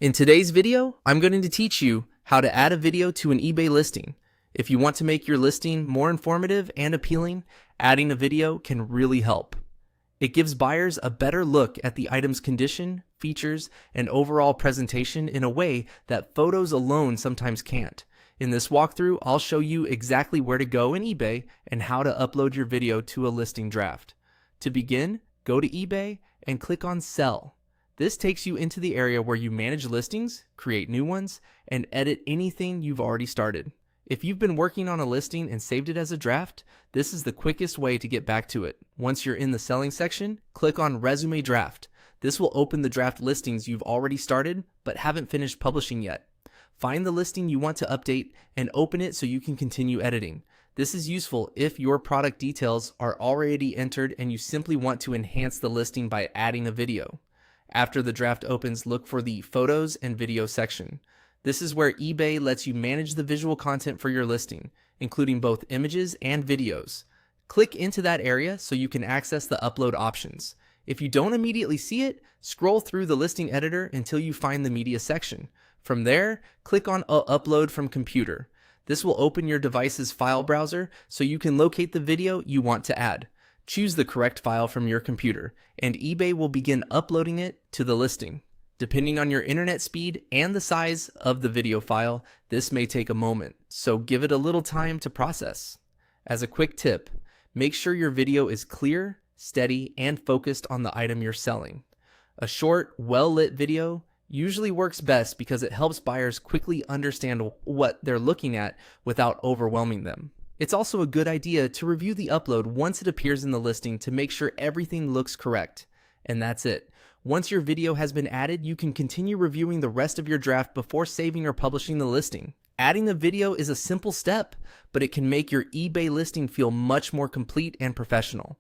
In today's video, I'm going to teach you how to add a video to an eBay listing. If you want to make your listing more informative and appealing, adding a video can really help. It gives buyers a better look at the item's condition, features, and overall presentation in a way that photos alone sometimes can't. In this walkthrough, I'll show you exactly where to go in eBay and how to upload your video to a listing draft. To begin, go to eBay and click on Sell. This takes you into the area where you manage listings, create new ones, and edit anything you've already started. If you've been working on a listing and saved it as a draft, this is the quickest way to get back to it. Once you're in the selling section, click on Resume Draft. This will open the draft listings you've already started but haven't finished publishing yet. Find the listing you want to update and open it so you can continue editing. This is useful if your product details are already entered and you simply want to enhance the listing by adding a video. After the draft opens, look for the Photos and Video section. This is where eBay lets you manage the visual content for your listing, including both images and videos. Click into that area so you can access the upload options. If you don't immediately see it, scroll through the listing editor until you find the media section. From there, click on Upload from Computer. This will open your device's file browser so you can locate the video you want to add. Choose the correct file from your computer, and eBay will begin uploading it to the listing. Depending on your internet speed and the size of the video file, this may take a moment, so give it a little time to process. As a quick tip, make sure your video is clear, steady, and focused on the item you're selling. A short, well-lit video usually works best because it helps buyers quickly understand what they're looking at without overwhelming them. It's also a good idea to review the upload once it appears in the listing to make sure everything looks correct. And that's it. Once your video has been added, you can continue reviewing the rest of your draft before saving or publishing the listing. Adding a video is a simple step, but it can make your eBay listing feel much more complete and professional.